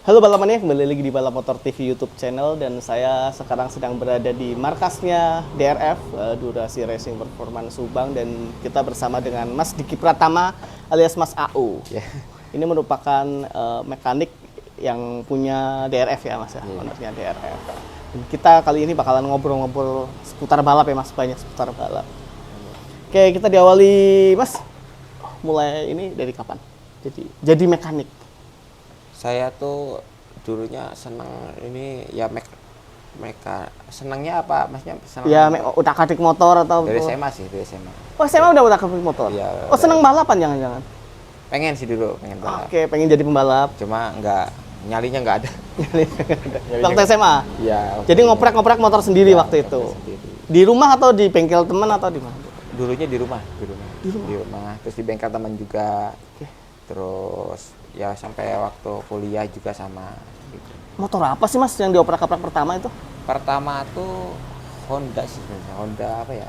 Halo Balamania, kembali lagi di Balap Motor TV YouTube channel dan saya sekarang sedang berada di markasnya DRF, Durasi Racing Performance Subang, dan kita bersama dengan Mas Diki Pratama alias Mas AU. Ini merupakan mekanik yang punya DRF ya Mas ya, ownernya DRF. Dan kita kali ini bakalan ngobrol-ngobrol seputar balap ya Mas, banyak seputar balap. Oke, kita diawali Mas, mulai ini dari kapan? Jadi mekanik. Saya tuh dulunya senang ini ya senangnya apa Masnya? Senang Ya utak-atik motor atau dari SMA sih, dari SMA. Oh, SMA udah utak-atik motor? Ya, senang balapan jangan-jangan? Pengen sih dulu, pengen balap. Oke, pengen jadi pembalap. Cuma nyalinya nggak ada. Waktu SMA? Iya. Jadi ngoprek-ngoprek motor sendiri waktu itu? Sendiri. Di rumah atau di bengkel teman atau di mana? Dulunya di rumah. Terus di bengkel teman juga. Oke. Terus ya sampai waktu kuliah juga sama gitu. Motor apa sih Mas yang dioprak-oprak pertama itu? Pertama tuh Honda sih sebenarnya. Honda apa ya?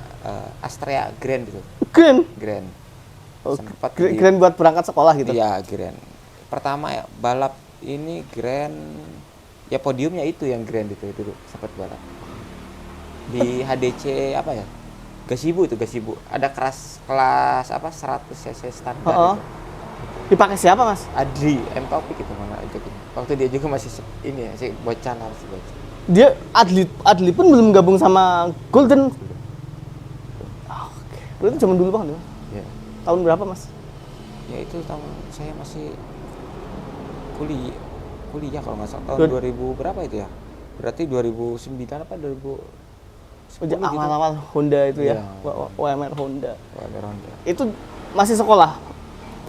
Astrea Grand gitu. Grand. Oh, Sempat Grand buat berangkat sekolah gitu? Iya, Grand. Pertama ya, balap ini Grand. Ya podiumnya itu yang Grand itu dulu sempat balap. Di HDC apa ya? Gasibu. Ada kelas apa 100 cc standar itu. Dipakai siapa Mas? Adri, M Taufik itu mana itu. Waktu dia juga masih ini ya, si bocah. Dia Adli pun belum gabung sama Golden. Oke. Berarti zaman dulu banget ya? Ya. Tahun berapa Mas? Ya itu tahun saya masih kuliah kalau nggak salah tahun 2000 berapa itu ya? Berarti 2009 apa 2010 gitu. Awal-awal Honda itu ya? Iya. WMR Honda. Honda. Itu masih sekolah?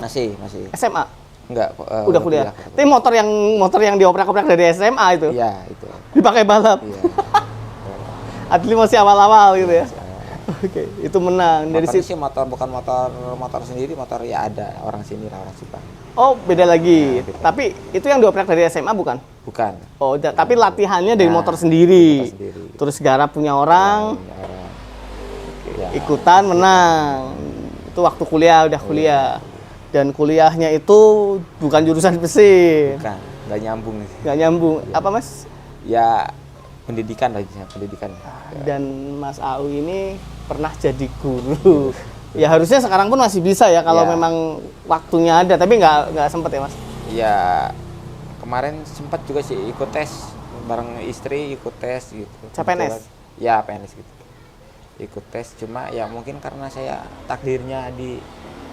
Masih. SMA? Enggak, udah kuliah. Tapi motor yang dioprak-oprak dari SMA itu? Iya, itu. Dipakai balap? Iya. Adli masih awal-awal gitu ya? Oke, itu menang. Dari situ sih bukan motor sendiri, motor ya ada orang sini lah, orang Subang. Oh, beda lagi. Ya, beda. Tapi itu yang dioprak dari SMA bukan? Bukan. Oh, tapi latihannya dari motor sendiri. Terus garap punya orang. Ya. Ikutan menang. Itu waktu kuliah, udah kuliah. Dan kuliahnya itu bukan jurusan mesin. Bukan, nggak nyambung. Nggak nyambung. Apa Mas? Ya pendidikan. Dan Mas AU ini pernah jadi guru. Ya harusnya sekarang pun masih bisa ya kalau memang waktunya ada. Tapi nggak sempet ya Mas? Ya kemarin sempat juga sih ikut tes bareng istri, ikut tes gitu. CPNS? Ya PNS gitu. Ikut tes, cuma ya mungkin karena saya takdirnya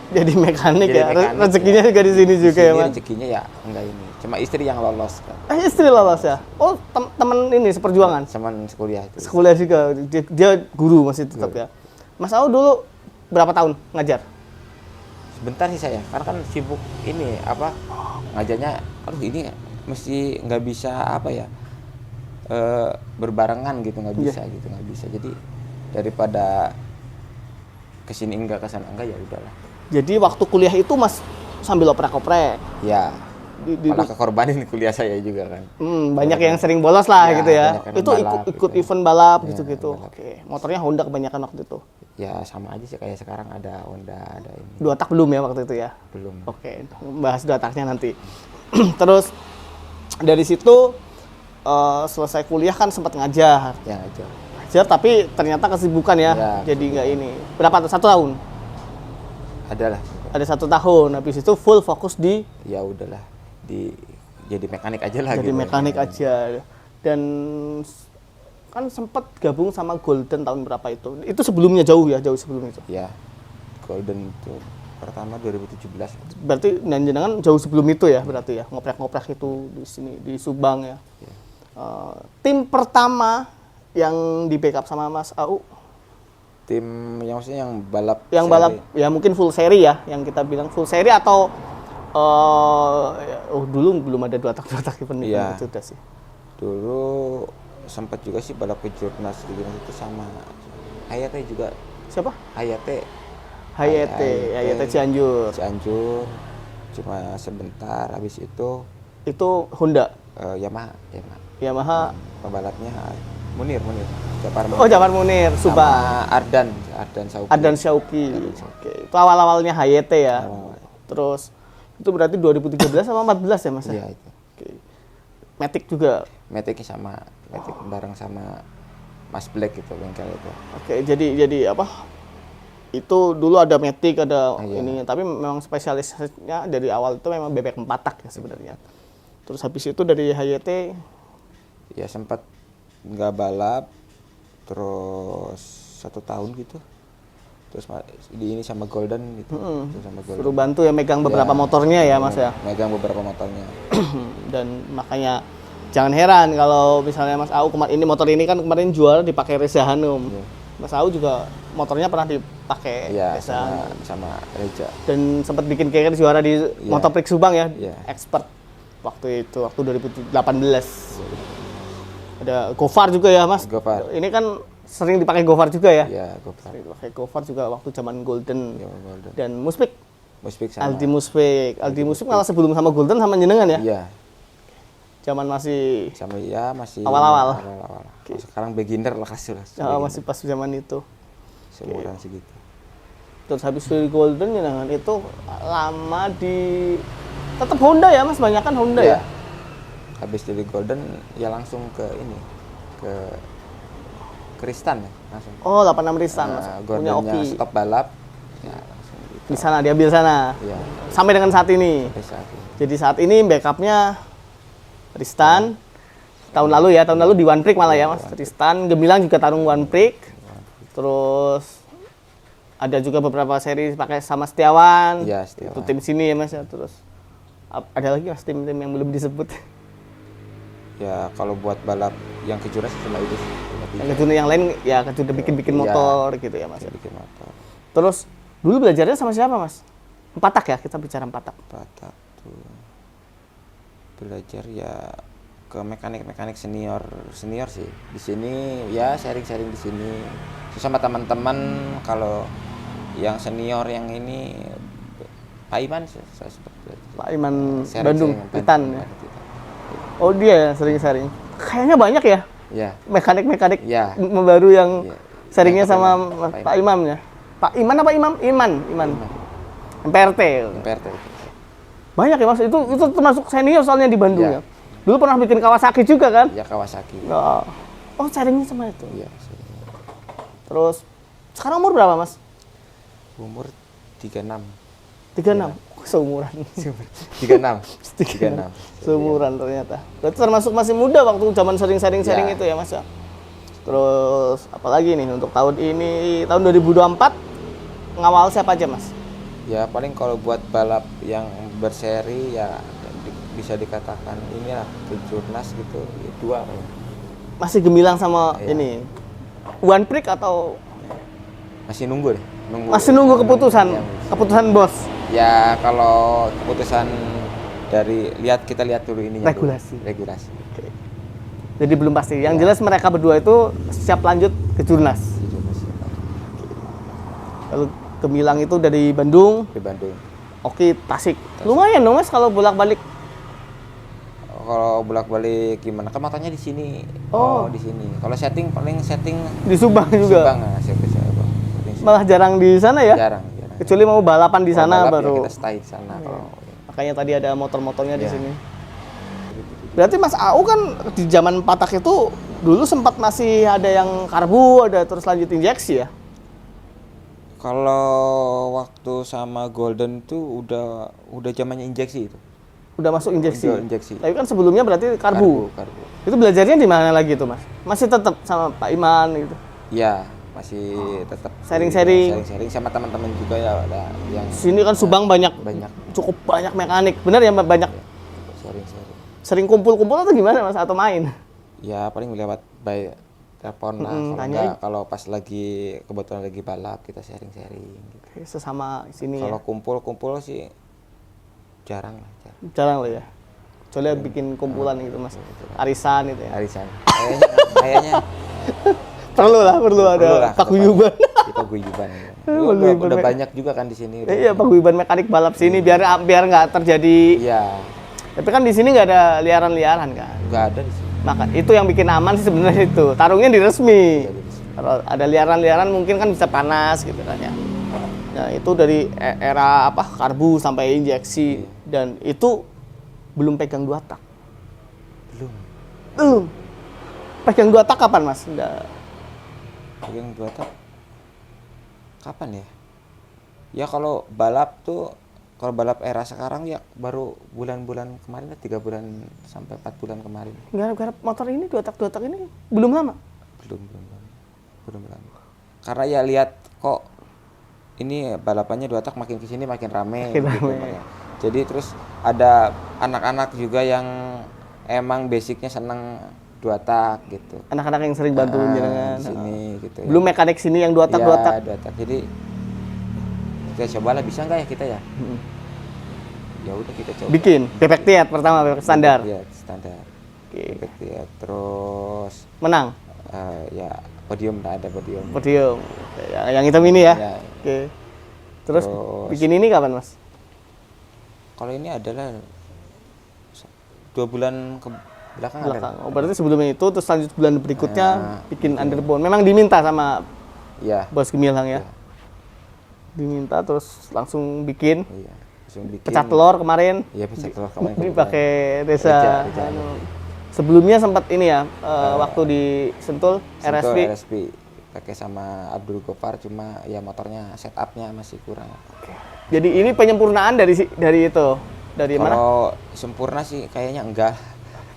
jadi mekanik ya, rezekinya juga di sini juga ya Mas? Rezekinya ya enggak ini, cuma istri yang lolos kan. Istri lolos ya? Oh teman ini seperjuangan? Teman sekolah itu. Sekolah juga, dia guru masih tetap ya? Mas AU dulu berapa tahun ngajar? Sebentar sih saya, karena kan sibuk ini apa ngajarnya, aduh ini mesti nggak bisa apa ya berbarengan gitu, nggak bisa. Jadi daripada kesini enggak kesana enggak ya udahlah. Jadi waktu kuliah itu Mas sambil oprek-oprek? Ya, malah kekorbanin kuliah saya juga kan. Banyak yang sering bolos lah gitu ya? Itu ikut gitu. event balap gitu-gitu? Oke, motornya Honda kebanyakan waktu itu? Ya sama aja sih kayak sekarang ada Honda, ada ini. 2 tak belum ya waktu itu ya? Belum. Oke, bahas 2 taknya nanti. Terus dari situ selesai kuliah kan sempat ngajar? Ya ngajar. Ngajar tapi ternyata kesibukan ya jadi nggak ini. Berapa? 1 tahun? Adalah. Ada 1 tahun, habis itu full fokus di? Ya udahlah, jadi mekanik aja lah. Jadi mekanik aja. Dan kan sempat gabung sama Golden tahun berapa itu? Itu sebelumnya jauh sebelum itu? Ya, Golden itu pertama 2017. Berarti jangan jauh sebelum itu ya berarti ya? Ngoprek-ngoprek itu di sini, di Subang ya? Tim pertama yang di backup sama Mas AU? Tim yang maksudnya yang balap ya mungkin full seri ya, yang kita bilang full seri atau dulu belum ada 2 tak event itu udah sih. Dulu sempat juga sih balap ke Jurnas gitu itu sama Hayate juga. Siapa? Hayate Cianjur. Cuma sebentar, habis itu Honda. Yamaha. Pembalapnya Munir. Japar Munir, Subang. Ardan Syauki. Oke. Itu awal-awalnya HYT ya. Terus itu berarti 2013 sama 14 ya Mas? Iya itu. Oke. Matic juga. Matic bareng sama Mas Black gitu bengkel itu. Oke, jadi apa? Itu dulu ada Matic, ada Iya. ini, tapi memang spesialisnya dari awal itu memang bebek 4 tak ya sebenarnya. Terus habis itu dari HYT Ya sempat nggak balap, terus 1 tahun gitu. Terus di ini sama Golden gitu. Terus sama Golden. suruh bantu ya megang beberapa motornya ya Mas ya. Megang beberapa motornya. Dan makanya jangan heran kalau misalnya Mas Au ini motor ini kan kemarin juara dipakai Reza Hanum. Iya. Mas Au juga motornya pernah dipakai Iya, Reza Hanum. sama Reja. Dan sempat bikin kayak juara di Motoprix Subang ya, Iya. expert waktu 2018. Ada Gofar juga ya Mas. Gofar. Ini kan sering dipakai Gofar juga ya. Iya, Gofar. Sering dipakai Gofar juga waktu zaman Golden. Iya, Golden. Dan Muspik. Muspik sama. Aldi Muspik malah sebelum sama Golden sama jenengan ya. Iya. Zaman masih Sama ya masih Awal-awal. Sekarang beginner lah kasih lah. masih pas zaman itu. Seumuran segitu. Terus habis dari Golden jenengan itu lama di tetap Honda ya Mas, banyak kan Honda ya. Habis dari Golden ya langsung ke ini ke Kristan ya langsung. Oh, 86 Ristan Mas. Punya Goldennya Oki. stop balap ya langsung gitu. Di sana diambil sana. Iya. Sampai dengan saat ini. Sampai saat ini. Jadi saat ini backupnya Tristan. Tahun lalu di One Prix malah ya Mas. Tristan, Gemilang juga tarung One Prix. Terus ada juga beberapa seri pakai sama Setiawan. Iya, Setiawan. Itu tim sini ya Mas ya. Terus ada lagi Mas tim-tim yang belum disebut. Ya kalau buat balap yang kejuaraan cuma itu sih. Cuma tiga. Yang kedua yang lain ya kedua bikin Iya. motor gitu ya Mas. Bikin motor. Terus dulu belajarnya sama siapa Mas? 4 tak ya, kita bicara 4 tak. Batak tuh belajar ya ke mekanik senior sih di sini ya sharing di sini sama teman-teman. Kalau yang senior yang ini Pak Iman saya sempat belajar. Pak Iman Sharing, Bandung, Titan ya. Titan. Oh dia ya sering sharing. Kayaknya banyak ya Ya, mekanik ya. baru yang Iya. sharingnya Pak sama Imam. Pak Imam ya. Pak Iman apa Imam? Iman. MPRT. MPRT. Banyak ya Mas. Itu termasuk senior soalnya di Bandung Iya. ya. Dulu pernah bikin Kawasaki juga kan? Ya Kawasaki. Oh, sharingnya sama itu. Iya. Terus sekarang umur berapa Mas? Umur 36. 36. Seumuran. 36. Seumuran ternyata. Berarti termasuk masih muda waktu zaman sharing Ya. itu ya Mas ya. Terus apalagi nih untuk tahun ini, tahun 2024 ngawal siapa aja Mas? Ya paling kalau buat balap yang berseri ya bisa dikatakan inilah kejurnas gitu ya, 2 paling. Masih Gemilang sama Iya. ini One Prix atau Masih nunggu deh. masih nunggu keputusan Iya, keputusan bos ya kalau keputusan dari kita lihat dulu ini Regulasi. regulasi. jadi belum pasti yang Iya. jelas mereka berdua itu siap lanjut ke Jurnas. Kejurnas Lalu Gemilang itu dari Bandung, di Bandung. Oki Tasik. Lumayan dong Mas kalau bolak-balik. Kalau bolak-balik gimana? Kan motornya di sini. Oh. Di sini. Kalau paling setting Di Subang juga. Subang lah, Subang. Malah jarang di sana ya. Jarang. Kecuali mau balapan di sana Kalau balap baru. ya kita stay di sana. Kalau Makanya tadi ada motor-motornya di Iya. sini. Berarti Mas Au kan di zaman Patak itu dulu sempat masih ada yang karbu, ada terus lanjut injeksi ya? Kalau waktu sama Golden tuh udah zamannya injeksi itu. Udah masuk injeksi. Udah injeksi. Tapi kan sebelumnya berarti karbu. Karbu. Itu belajarnya di mana lagi tuh Mas? Masih tetap sama Pak Iman gitu. Ya, masih tetap Sharing-sharing. sharing sama teman-teman juga ya ada yang Sini kan Subang banyak, cukup banyak mekanik. Bener ya banyak. sharing-sharing. Sering kumpul-kumpul atau gimana Mas? Atau main? Ya paling lewat by telepon lah. Kalau tanyain. enggak, kalau pas lagi kebetulan lagi balap kita sharing-sharing gitu. Sesama sini Kalau ya? kumpul-kumpul sih jarang lah. Jarang loh ya? Kecuali bikin kumpulan gitu Mas. Arisan gitu ya? Arisan. Kayaknya Perlu ada lah, paguyuban. Kita guyuban. Udah banyak juga kan di sini. Iya, paguyuban mekanik balap sini biar nggak terjadi. Iya, Tapi kan di sini nggak ada liaran-liaran kan. nggak ada di sini. Maka itu yang bikin aman sih sebenarnya itu. Tarungnya di resmi. Nggak ada di sini. Kalau ada liaran-liaran mungkin kan bisa panas gitu kan ya. Nah, itu dari era karbu sampai injeksi dan itu belum pegang 2 tak. Belum. Belum. Pegang 2 tak kapan Mas? Udah. Pegang 2 tak. Kapan ya? Ya kalau balap era sekarang ya baru bulan-bulan kemarin, 3 bulan sampai 4 bulan kemarin. Garap-garap motor ini 2 tak ini belum lama. Belum lama. Karena ya lihat kok ini balapannya 2 tak makin kesini makin rame. Makin gitu, rame. makanya. Jadi terus ada anak-anak juga yang emang basicnya seneng 2 tak gitu. Anak-anak yang sering bantu jenengan. Di sini gitu. Belum mekanik sini yang 2 tak, 2 tak. 2 tak. Jadi kita cobalah bisa nggak ya kita ya? Ya udah kita coba. Bikin bebek tiat pertama, bebek standar. Iya, standar. Oke. Bebek tiat. Terus Menang ya podium, ada podium. podium. Yang hitam ini ya. Ya. Oke. Terus Terus- bikin ini kapan Mas? Kalau ini adalah 2 bulan ke belakang ada. Belakang. Oh, berarti sebelumnya itu terus lanjut bulan berikutnya bikin iya. underbone. Memang diminta sama Iya. Bos Gemilang ya. Iya. Diminta terus langsung bikin. Iya. Langsung bikin. Pecah telur kemarin. Iya, pecah telur kemarin. Dipakai desa. Reja. Anu. Sebelumnya sempat ini ya, waktu di Sentul, Sentul, RSP. RSP pakai sama Abdul Gopar, cuma ya motornya setupnya masih kurang. Jadi ini penyempurnaan dari itu. Dari mana? Kalau sempurna sih kayaknya enggak.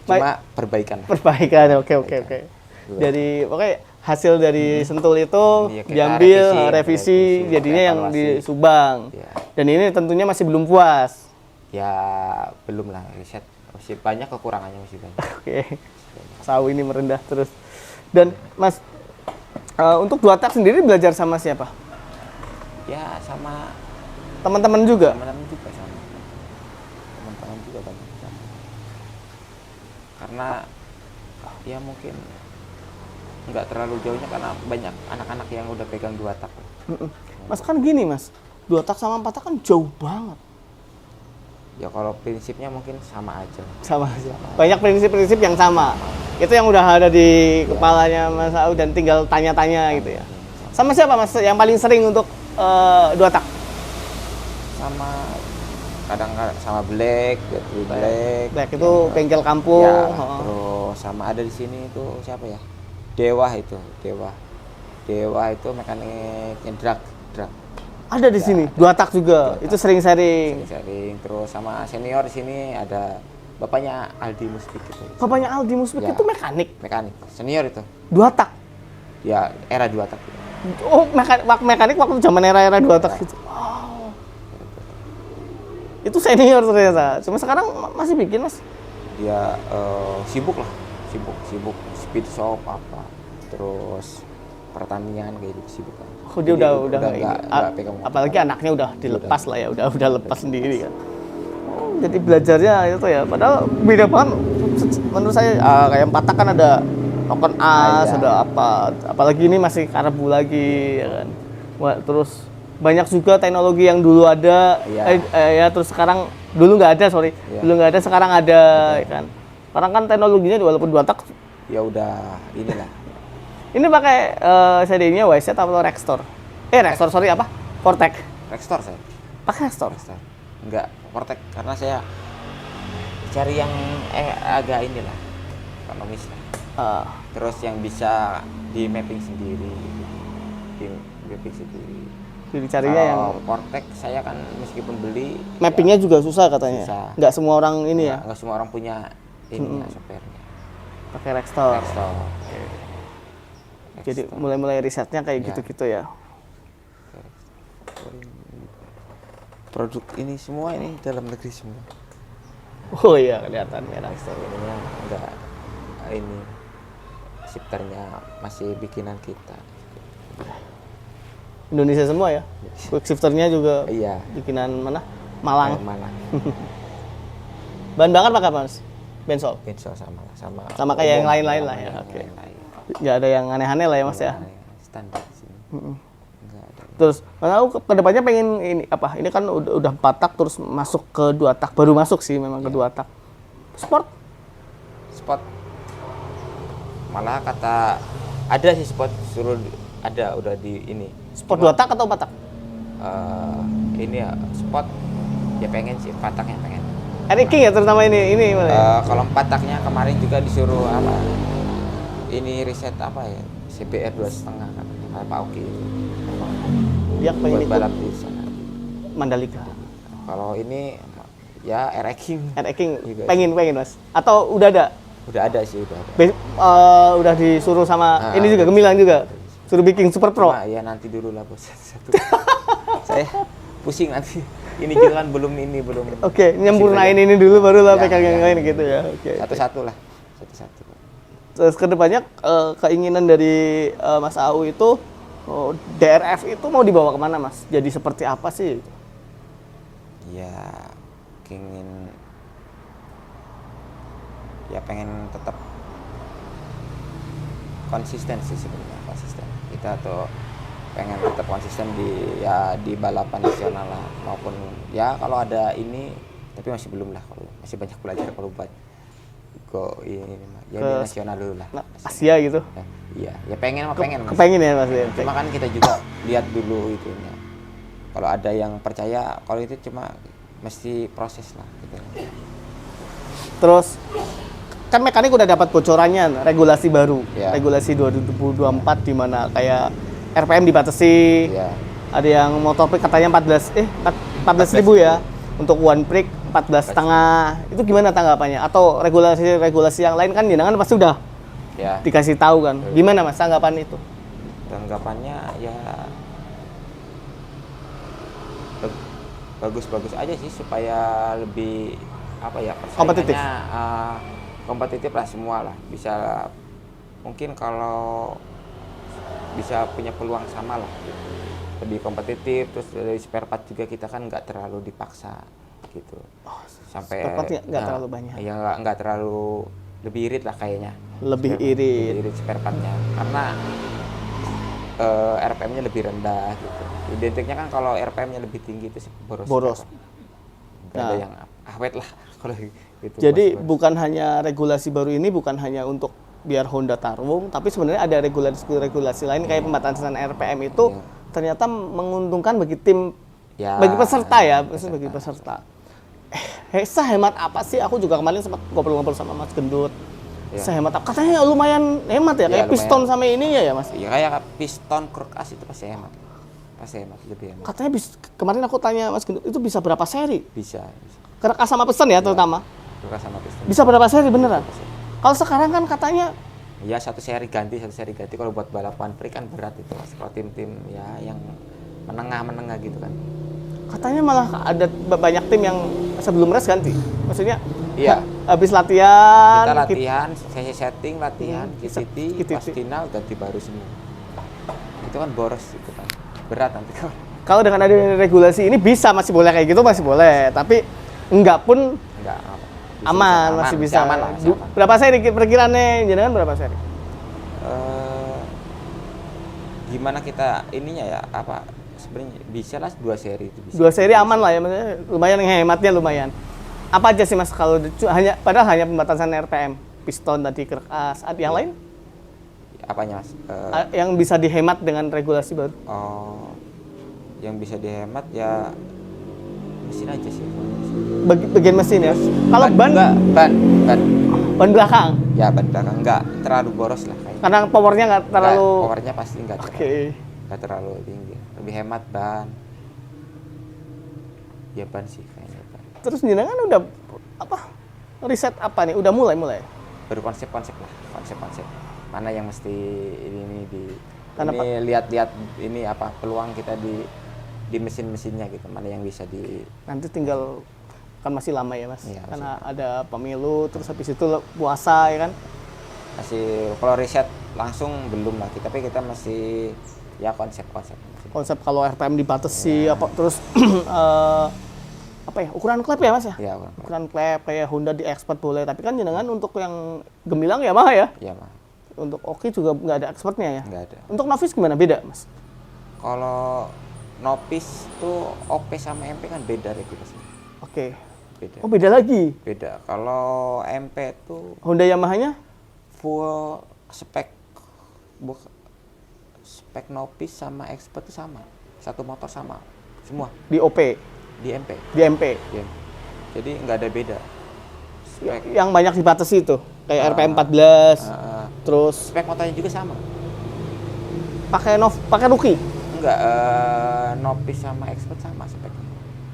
Cuma perbaikan. Perbaikan. Oke. Jadi oke, hasil dari Sentul itu Iya, kita diambil revisi, jadinya yang evaluasi. di Subang. Iya. Dan ini tentunya masih belum puas. Ya belum lah, riset masih banyak kekurangannya, masih banyak. Oke. Sawu ini merendah terus. Dan Mas untuk 2 tak sendiri belajar sama siapa? Ya sama Teman-teman juga. teman-teman juga sama. Teman-teman juga banyak sama. Karena ya mungkin nggak terlalu jauhnya karena banyak anak-anak yang udah pegang 2 tak. Mas kan gini Mas, 2 tak sama 4 tak kan jauh banget. Ya kalau prinsipnya mungkin sama aja. Sama aja. Banyak prinsip-prinsip yang sama. Itu yang udah ada di kepalanya Mas Au dan tinggal tanya-tanya gitu ya. Sama siapa Mas yang paling sering untuk 2 tak? Sama kadang-kadang sama Black Black itu bengkel kampung. ya, Oh. terus sama ada di sini itu siapa ya? Dewa itu mekaniknya drag. Ada di sini 2 tak juga. Itu sering-sering. Sering terus sama senior di sini ada bapaknya Aldi Muspik gitu. Bapaknya Aldi Muspik Ya. itu mekanik Mekanik senior itu. 2 tak. Ya era 2 tak. Oh, mekanik waktu zaman era-era 2 tak gitu. Wow. Itu senior ternyata. Cuma sekarang masih bikin Mas. Dia sibuk speed shop apa. Terus pertanian kayak gitu sibuk kan. Oh, dia Jadi udah nggak pegang motor. apalagi anaknya udah dilepas lah ya, udah lepas sendiri kan. Oh, jadi belajarnya itu ya, padahal beda banget menurut saya. Kayak 4 tak kan ada token as, Iya. ada apa, apalagi ini masih karbu lagi ya kan. Wah, terus banyak juga teknologi yang dulu ada, Iya. ya terus sekarang dulu nggak ada, Iya. dulu nggak ada, sekarang ada ya kan. Sekarang kan teknologinya walaupun 2 tak. Ya udah inilah. Ini pakai CD-nya YZ atau Rextor? Rextor, sorry apa? Vortec. Rextor saya. Pakai Rextor. Enggak, Vortec karena saya cari yang agak inilah ekonomis lah. Terus yang bisa di mapping sendiri. Jadi carinya yang Vortec saya kan meskipun beli mappingnya juga susah katanya. susah. Nggak semua orang ini ya Nggak semua orang punya ini software-nya. pakai Rextor. Rextor. Jadi mulai-mulai risetnya kayak Ya. gitu-gitu ya. Produk ini semua ini dalam negeri semua. Oh iya, kelihatan merah. Ininya enggak ini shifternya masih bikinan kita. Indonesia semua ya. Quick shifternya juga Iya. bikinan mana? Malang. Malang. Bahan bakar pakai apa Mas? Bensol. Bensol sama Sama kayak yang umum, lain-lain sama lah ya, yang oke. lain-lain. Nggak ada yang aneh-aneh lah ya Mas ya. Standar di sini. Enggak ada. Terus, Mas Au kedepannya pengen ini apa? Ini kan udah 4 tak terus masuk ke 2 tak. Baru masuk sih memang ke 2 tak. Sport? Spot malah kata ada sih spot suruh ada udah di ini. Sport Cuma, 2 tak atau 4 tak? ini ya spot ya pengen sih 4 taknya pengen. King ya terutama ini mana ya? Kalau 4 taknya kemarin juga disuruh apa? Ini riset apa ya? CBR 2,5 kan, Pak Oki. Dia pengen Buat ikut balap di sana. Mandalika. Kalau ini ya King. King Juga pengen Mas. Atau udah ada? Udah ada sih, udah ada. Udah disuruh sama ini juga udah Gemilang juga. Suruh bikin Super Pro. Cuma ya nanti dulu lah bos. Satu. Saya pusing nanti. Ini jalan belum. Oke, nyempurnain ini dulu baru lah pegang yang lain gitu ya. Oke. Satu-satu lah. Satu-satu. Terus kedepannya keinginan dari Mas Au itu DRF itu mau dibawa kemana Mas? Jadi seperti apa sih? Ya pengen tetap konsisten sih sebenarnya, konsisten. Kita tuh pengen tetap konsisten di balapan nasional lah, maupun ya kalau ada ini, tapi masih belum lah, kalau masih banyak belajar kalau buat ini ya di nasional dulu lah. Asia gitu. Iya, ya pengen Mas. Kepengen ya Mas. Cuma kan kita juga lihat dulu itunya. Kalau ada yang percaya, kalau itu cuma mesti proses lah gitu. Terus kan mekanik udah dapat bocorannya regulasi baru, Ya. Regulasi 2024 di mana kayak RPM dibatasi. Ya. Ada yang motor prick katanya 14.000 ya. Untuk one prick 14,5. Itu gimana tanggapannya? Atau regulasi yang lain kan jangan pasti udah Ya. dikasih tahu kan. Gimana Mas tanggapan itu? Tanggapannya ya bagus-bagus aja sih, supaya lebih apa ya, Kompetitif. Kompetitif lah semua lah, bisa mungkin kalau bisa punya peluang sama lah gitu. Lebih kompetitif, terus dari spare part juga kita kan nggak terlalu dipaksa gitu. Sampai spare part nggak terlalu banyak. Ya nggak terlalu, lebih irit lah kayaknya. Lebih Lebih irit. irit spare partnya karena RPM-nya lebih rendah gitu. Identiknya kan kalau RPM-nya lebih tinggi itu boros. Nggak ada yang awet lah kalau gitu. Jadi bukan hanya regulasi baru ini bukan hanya untuk biar Honda tarung, tapi sebenarnya ada regulasi lain kayak pembatasan RPM itu ternyata menguntungkan bagi tim, bagi peserta ya, bagi peserta. Sehemat apa sih? Aku juga kemarin sempat ngobrol-ngobrol sama Mas Gendut. Sehemat apa? Katanya lumayan hemat ya, kayak piston sama ini ya Mas? Iya, kayak piston kruk as itu pasti hemat. Lebih hemat. Katanya kemarin aku tanya Mas Gendut, itu bisa berapa seri? Bisa. Kruk as sama piston ya terutama? Kruk as sama piston. Bisa berapa seri beneran? Kalau sekarang kan katanya ya satu seri ganti. Kalau buat balapan free kan berat itu. Kalau tim-tim ya yang menengah gitu kan. Katanya malah ada banyak tim yang sebelum race ganti. Maksudnya iya. Habis latihan, Kita latihan, sesi setting, latihan, KTT, pas final ganti baru semua. Itu kan boros itu kan. Berat nanti kan. Kalau dengan ada regulasi ini masih boleh kayak gitu, masih boleh. Tapi enggak pun Enggak aman, masih bisa. Aman lah. Berapa seri perkiraannya? Jangan berapa seri? Gimana kita ininya ya, apa sebenarnya bisa lah 2 seri itu bisa. 2 seri aman lah ya, maksudnya lumayan hematnya lumayan. Apa aja sih Mas kalau padahal hanya pembatasan RPM, piston tadi kruk as, ada yang lain? Apanya Mas? Yang bisa dihemat dengan regulasi baru? Oh, yang bisa dihemat ya mesin aja sih. Bagian mesin ya. Kalau ban belakang. Ya ban belakang enggak terlalu boros lah kayaknya. Karena powernya nggak terlalu. Powernya pasti enggak. Oke. Enggak terlalu tinggi. Lebih hemat ban. Ya ban sih kayaknya. Terus jenengan udah riset apa nih? Udah mulai? Baru konsep-konsep lah, konsep. Mana yang mesti ini Karena lihat-lihat ini apa peluang kita di mesin-mesinnya gitu, mana yang bisa nanti tinggal kan masih lama ya Mas, iya, karena ada pemilu, terus habis itu puasa ya kan. Masih kalau riset langsung belum lah, tapi kita masih ya konsep. Konsep kalau RPM dibatasi terus ukuran klep ya Mas ya? Iya, ukuran klep kayak Honda di expert boleh, tapi kan jenengan untuk yang Gemilang Yamaha ya? Iya, Mas. Untuk Oki juga nggak ada expertnya ya? Nggak ada. Untuk novice gimana, beda Mas? Kalau novice tuh OP sama MP kan beda regulasinya. Oke. Beda. Oh beda lagi? Beda. Kalau MP tuh Honda Yamahanya? Full spek novice sama expert itu sama. Satu motor sama semua. Di OP? Di MP. Di MP? Iya. Jadi nggak ada beda. Yang banyak dibatasi itu kayak RPM 14, terus Spek motornya juga sama. pakai Rookie, Enggak, novice sama expert sama speknya.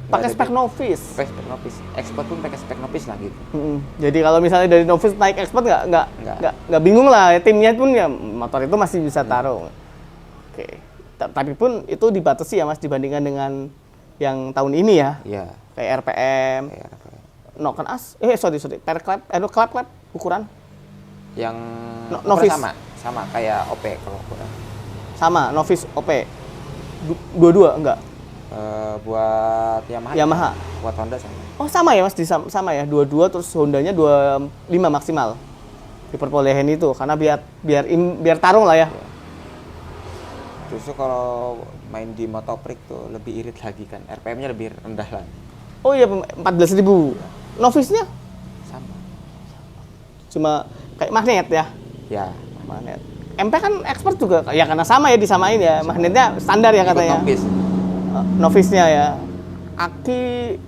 Nggak pakai ada spek beda. novice. Spek novice. Expert pun pakai spek novice lah gitu. Jadi kalau misalnya dari novice naik expert nggak bingung lah, timnya pun ya motor itu masih bisa taruh. Oke. Tapi pun itu dibatasi ya Mas dibandingkan dengan yang tahun ini ya. Iya. Kayak RPM, Kayak apa ya? Noken As, per clap, clap ukuran Yang novice. sama kayak OP kalau kurang. sama novice OP. Dua-dua enggak? Buat Yamaha. Yamaha. Buat Honda sama. Oh sama ya Mas, sama ya, 22 terus Hondanya 25 maksimal. Diperbolehin itu karena biar tarung lah ya. Justru kalau main di Motoprix tuh lebih irit lagi kan. RPM-nya lebih rendah lah. Oh iya 14.000. Novice-nya Sama. cuma kayak magnet ya. Ya. Magnet. MP kan expert juga ya karena sama ya disamain ya. Magnetnya standar ya Ikut katanya. novice. Novice-nya ya. Aki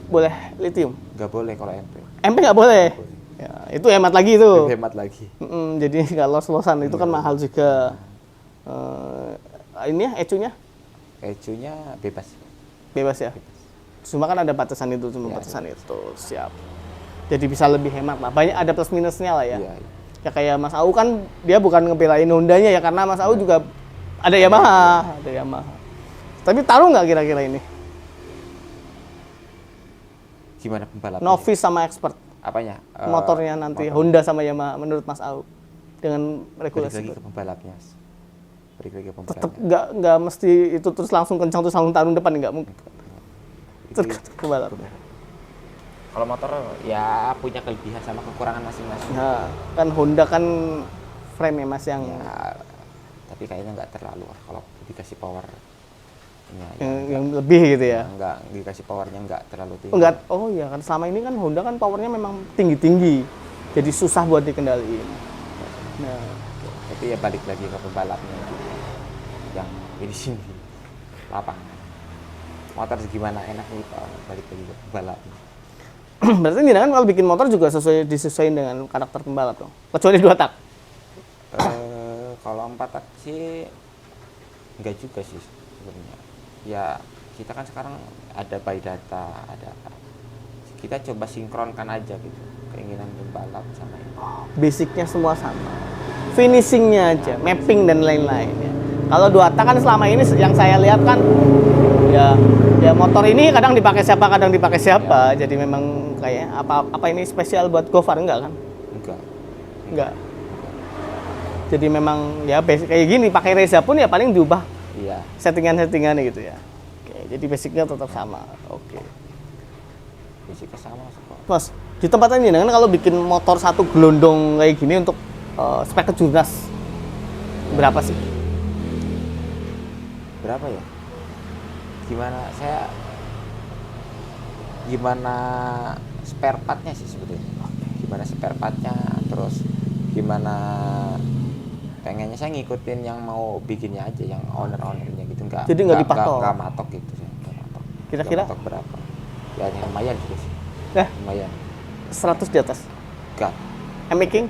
boleh lithium. Nggak boleh kalau MP. MP nggak boleh. Ya, itu hemat lagi itu. Lebih hemat lagi. Jadi nggak los-losan itu kan mahal juga. Ini ya ECU-nya ECU-nya bebas. bebas ya. Cuma kan ada batasan itu, Ya, batasan itu. Siap. Jadi bisa lebih hemat lah. Banyak ada plus minusnya lah ya. Iya. Ya kayak Mas Au kan dia bukan ngebelain Hondanya ya karena Mas Au juga ada Yamaha, Tapi taruh nggak kira-kira ini? Gimana pembalap? Novice sama expert. Apanya? Motornya nanti Honda sama Yamaha menurut Mas Au dengan Balik regulasi. lagi ke pembalapnya. Balik lagi ke pembalapnya. Tetap nggak mesti itu terus langsung kencang terus langsung tarung depan nggak mungkin. Tergantung pembalap. Kalau motor ya punya kelebihan sama kekurangan masing-masing. Nah, kan Honda kan frame ya Mas yang Ya, tapi kayaknya nggak terlalu kalau dikasih power. yang lebih gitu ya. Nggak dikasih powernya nggak terlalu tinggi. Enggak, oh iya kan selama ini kan Honda kan powernya memang tinggi-tinggi. Jadi susah buat dikendaliin. Nah, Tapi ya balik lagi ke pembalapnya yang finishing di lapangan. Motor segimana enaknya itu balik lagi ke pembalapnya. berarti ini kan kalau bikin motor juga disesuaikan dengan karakter pembalap dong. Kecuali 2 tak. Kalau 4 tak sih enggak juga sih sebenarnya. Ya kita kan sekarang ada by data, ada apa. Kita coba sinkronkan aja gitu keinginan pembalap sama ini. Basicnya semua sama. Finishingnya aja, mapping dan lain-lain ya. Kalau 2 tak kan selama ini yang saya lihat kan ya motor ini kadang dipakai siapa, jadi memang kayak apa ini spesial buat Gofar enggak kan? Enggak. Jadi memang ya basic kayak gini, pakai Reza pun ya paling diubah Iya. settingan gitu ya. Oke, jadi basicnya tetap sama. Oke. Basicnya sama kok. Mas, di tempat ini kan kalau bikin motor satu gelondong kayak gini untuk spek kejurnas berapa sih? Berapa ya? Gimana spare partnya sih sebetulnya? Gimana spare partnya, terus gimana pengennya saya ngikutin yang mau bikinnya aja, yang ownernya gitu, Jadi nggak dipatok? nggak matok gitu sih, nggak matok. Kira-kira? Nggak matok berapa? Ya yang lumayan juga sih, lumayan. 100 di atas. Enggak, Making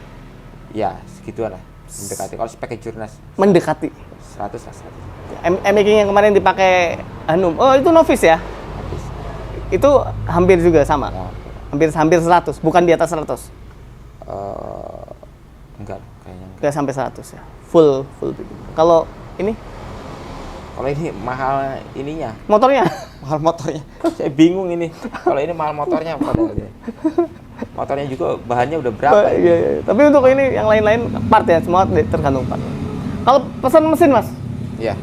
ya segituan lah, mendekati. Kalau speknya jurnas mendekati. 100 lah, 100. Making yang kemarin dipakai Hanum. Oh, itu novice ya? Habis. Itu hampir juga sama. Ya, Hampir 100, bukan di atas 100. enggak kayaknya. Enggak sampai 100 ya. Full. Kalau ini Kalau ini mahal ininya, motornya mahal motornya. Saya bingung ini. Kalau ini mahal motornya padahal ini. Motornya juga bahannya udah berapa ini? Iya. Tapi untuk ini yang lain-lain part ya, semua tergantung part. Kalau pesan mesin, Mas? Ya.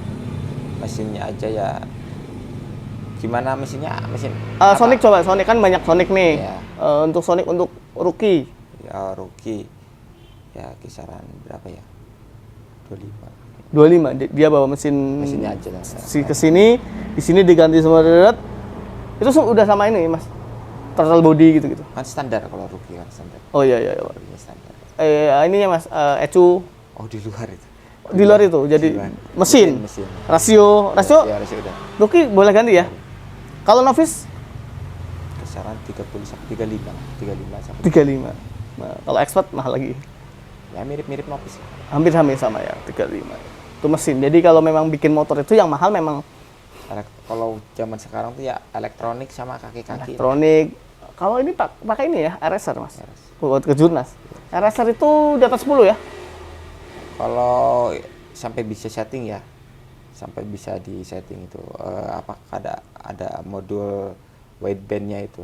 Mesinnya aja ya. Gimana mesinnya? Mesin apa? Sonic coba, Sonic kan banyak Sonic nih. Iya. Untuk Sonic untuk Rookie. Ya Rookie. Ya kisaran berapa ya? 25. 25 dia bawa Mesinnya aja lah. ke sini, di sini diganti semua deret. Itu udah sama ini, Mas. Throttle body gitu-gitu. Kan standar kalau Rookie kan standar. Oh iya. Ini standar. Ininya Mas, ECU Oh di luar itu. di luar itu. Jadi Di luar. mesin. Rasio Ya, rasio udah. Rookie boleh ganti ya? Kalau novice kisaran 30 sampai 35, 35 sampai 35. Nah, kalau expert mahal lagi. ya mirip-mirip Nopis lah. Hampir sama ya, 35. Itu mesin. Jadi kalau memang bikin motor itu yang mahal memang Kalau zaman sekarang tuh ya elektronik sama kaki-kaki. elektronik. Kalau ini pakai ini ya, RSR Mas. RS. Buat ke Jurnas. RSR itu di atas 10 ya? Kalau sampai bisa setting ya, sampai bisa di setting itu apa ada modul widebandnya itu.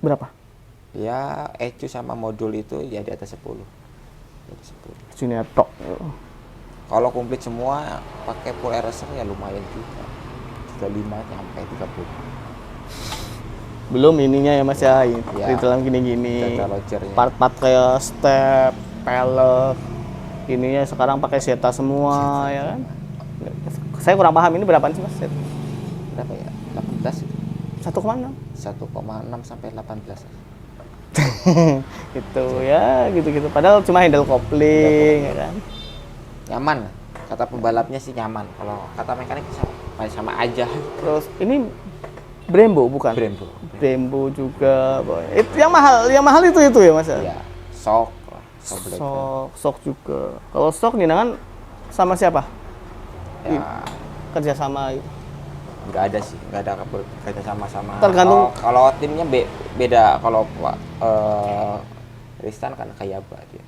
Berapa? Ya ECU sama modul itu ya di atas 10. Di atas 10. Junior tok. Kalau komplit semua pakai full RSR ya lumayan juga. 35 sampai 30. Belum ininya ya Mas ya, Ya, di dalam gini-gini. data loadernya. Part-part kayak step, pelek. Ininya sekarang pakai Zeta semua ya kan. Saya kurang paham ini berapaan sih Mas? Berapa ya? 18 itu. 1,6. 1,6 sampai 18. Gitu ya, gitu-gitu. Padahal cuma handle kopling ya kan. Nyaman. Kata pembalapnya sih nyaman. Kalau kata mekanik sama aja. Terus ini Brembo bukan? Brembo. Brembo juga. Itu yang mahal itu ya Mas ya? Ya, shock lah. Shock Black. Sok juga. Kalau stok Ninangan sama siapa? Ya, Kerja sama itu. nggak ada sih, nggak ada kerja sama-sama. Tergantung. Kalau timnya beda. Kalau Ristan kan Kayaba dia.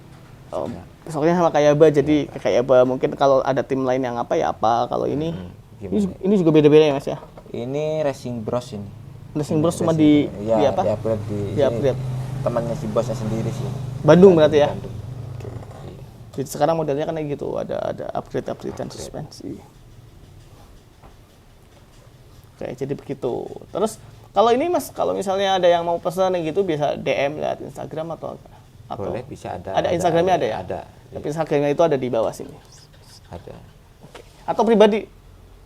Oh, besoknya sama Kayaba, jadi Kayaba mungkin kalau ada tim lain yang apa ya apa. Kalau ini Gimana? juga beda-beda ya Mas ya. Ini Racing Bros ini. Racing Bros cuma di ya, apa? Di upgrade Di upgrade. temannya si bosnya sendiri sih. Bandung berarti ya. Bandung. Jadi sekarang modelnya kan kayak gitu, ada upgrade-upgradean suspensi. Oke, jadi begitu. Terus kalau ini Mas, kalau misalnya ada yang mau pesan gitu bisa DM lewat Instagram atau Boleh, bisa ada. Ada Instagramnya ada ya? Ada. Tapi Instagramnya itu ada di bawah sini. Ada. Oke. Atau pribadi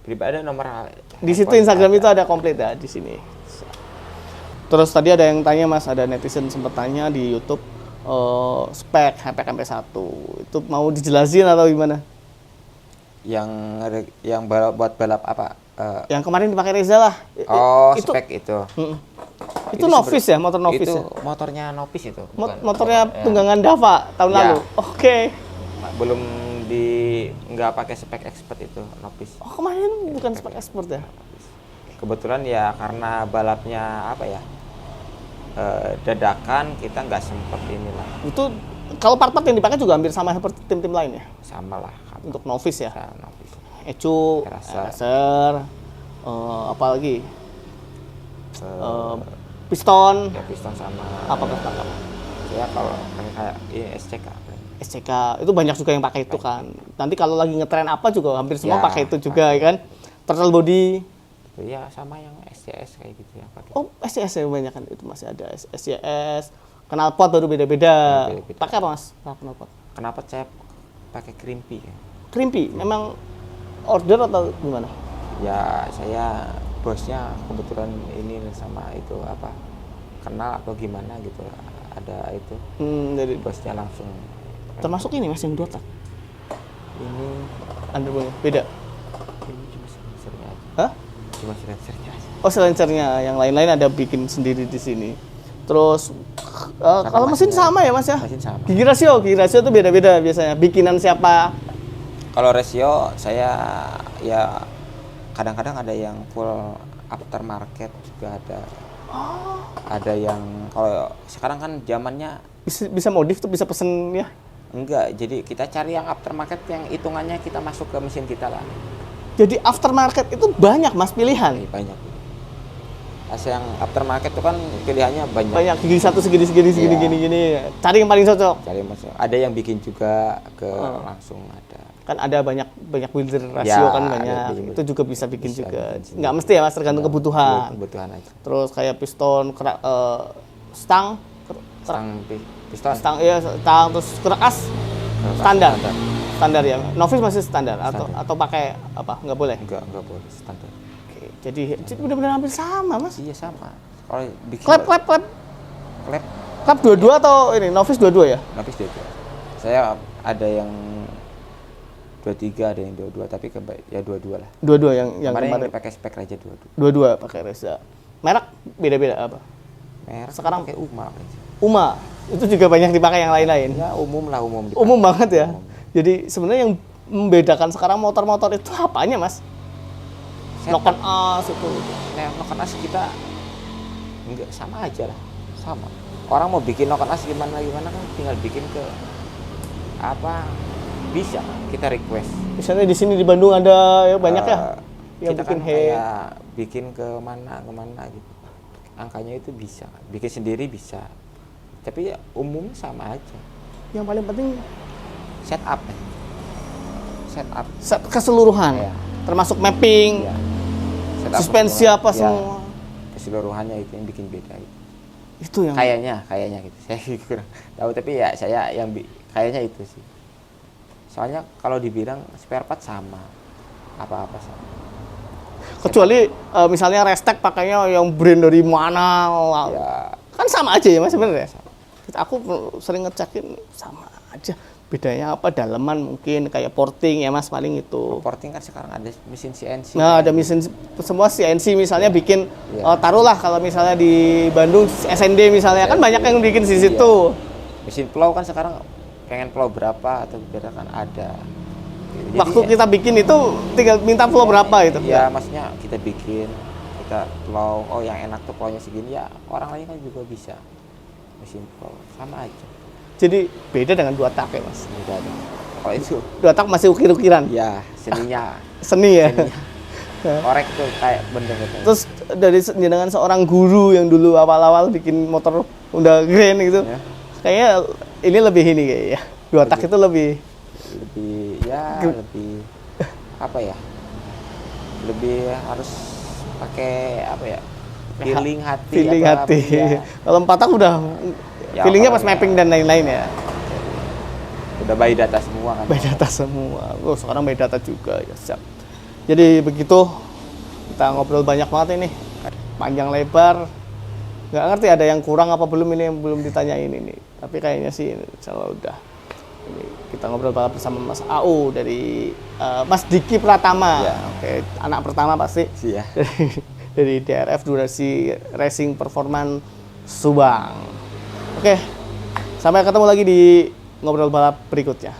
Pribadi nomor di situ Instagram itu ada komplit ya di sini. Terus tadi ada yang tanya Mas, ada netizen sempat tanya di YouTube spek HPK MP1 itu mau dijelasin atau gimana? Yang buat balap apa? Yang kemarin dipakai Reza lah. Oh, itu, spek itu. Itu novice ya, motor novice Itu ya? motornya Nopis itu. Motornya Ya. tunggangan Dava tahun Ya. lalu. Oke. Belum nggak pakai spek expert itu Nopis. Oh, kemarin bukan spek expert ya? Kebetulan ya karena balapnya apa ya? Dadakan kita nggak sempet inilah. Itu kalau part-part yang dipakai juga hampir sama seperti tim-tim lain ya? Sama lah. Untuk novice ya? Nopis. ECU, RSR, apa lagi? Piston, Ya piston sama. apa piston? Ya kalau kayak ini SCK. SCK, itu banyak juga yang pakai itu kan. Nanti kalau lagi ngetren apa juga hampir semua Ya, pakai itu juga ya kan. Throttle body. Ya sama yang SCS kayak gitu ya pakai. Oh, SCS ya banyak kan itu masih ada SCS. Knalpot baru beda-beda. Beda-beda. Pakai apa Mas? Knalpot. Kenapa saya pakai Crimpy ya? Crimpy, memang order atau gimana? Ya saya bosnya kebetulan ini sama itu apa kenal atau gimana gitu ada itu Dari bosnya langsung termasuk ini Mas yang Dota. ini Underbone beda. ini cuma sensornya aja. Hah? Cuma sensornya aja. Oh, silencernya, yang lain-lain ada bikin sendiri di sini. Terus kalau mesin sama ya Mas ya? Mesin sama. Gigi rasio itu beda-beda biasanya. Bikinan siapa? Kalau rasio saya ya kadang-kadang ada yang full aftermarket juga ada. Ada yang kalau sekarang kan zamannya Bisa modif tuh, bisa pesen ya. enggak, jadi kita cari yang aftermarket yang hitungannya kita masuk ke mesin kita lah. Jadi aftermarket itu banyak Mas pilihan. Banyak. Asal yang aftermarket itu kan pilihannya banyak. Banyak gigi satu segini Iya. gini. Cari yang paling cocok. Cari masuk. Ada yang bikin juga ke langsung ada. Kan ada banyak builder rasio Ya, kan ada banyak. bikin- Itu juga bisa bikin bisa juga. bikin Nggak mesti ya Mas, tergantung kebutuhan. Kebutuhan aja. Terus kayak piston, stang, Piston. stang terus keras standar ya. Novice masih standar atau pakai apa? Nggak boleh. Enggak boleh standar. Oke, jadi benar-benar hampir sama Mas. Iya sama. Kalau bikin Klep dua-dua atau ini novice dua-dua ya? Nopis dua-dua. Saya ada yang 23, ada yang 22, tapi ya dua-dua lah. Dua-dua yang Kemarin kemarin. pakai spek aja dua-dua. Dua-dua pakai Reza. Merek beda-beda apa? Merek Sekarang pakai UMA. UMA itu juga banyak dipakai yang lain-lain. Ya umum lah, umum dipakai. Umum banget ya. Umum. Jadi sebenarnya yang membedakan sekarang motor-motor itu apanya, Mas? Lock on us itu. Nah, lock on us kita enggak, sama aja lah. Sama. Orang mau bikin lock on us gimana kan tinggal bikin ke apa, bisa kita request. Misalnya di sini di Bandung ada ya banyak ya yang Kita bikin kan kayak bikin ke mana gitu. Angkanya itu bisa, bikin sendiri bisa. Tapi ya umumnya sama aja. Yang paling penting Setup. set keseluruhan. Iya. Termasuk mapping, Ya. Setup suspensi keseluruhan. apa Ya, semua. keseluruhannya itu yang bikin beda itu. Itu yang Kayaknya gitu. Saya kurang tahu, tapi ya saya yang kayaknya itu sih. Soalnya kalau dibilang spare part sama, apa-apa sama. kecuali misalnya Restek pakainya yang brand dari mana, Ya, kan sama aja ya Mas sebenarnya. Aku sering ngecekin sama aja. Bedanya apa? Daleman mungkin kayak porting ya Mas, paling itu. porting kan sekarang ada mesin CNC. Nah, kan. ada mesin semua CNC misalnya bikin Iya. taruhlah kalau misalnya di Bandung SND misalnya kan banyak yang bikin di situ. Mesin plow kan sekarang pengen plow berapa atau beda kan ada. Jadi Waktu kita bikin itu tinggal minta flow berapa itu. Ya, maksudnya kita bikin, kita plow, oh yang enak tuh plownya segini, ya orang lain kan juga bisa mesin plow, sama aja. Jadi beda dengan dua tak ya Mas. Beda ada. Kalau itu Dua tak masih ukir-ukiran. ya seninya, Seni ya. korek tuh kayak benda gitu. Terus dari dengan seorang guru yang dulu awal-awal bikin motor Honda Grand gitu. Ya. Kayaknya ini lebih ini kayaknya. Dua tak itu lebih lebih apa ya? Lebih harus pakai apa ya? Feeling hati. feeling apa, hati. ya. Kalau empat tak udah Ya, feelingnya pas orangnya. mapping dan lain-lain ya. Udah by data semua kan. By data semua. Oh, sekarang by data juga ya siap. Jadi begitu kita ngobrol banyak banget ini. Panjang lebar. Nggak ngerti ada yang kurang apa belum ini yang belum ditanyain ini. Tapi kayaknya sih insyaallah udah. Ini kita ngobrol banget bersama Mas AU dari Mas Diki Pratama. Ya. Oke, anak pertama pasti Iya. dari DRF Durasi Racing Performance Subang. Oke, sampai ketemu lagi di ngobrol balap berikutnya.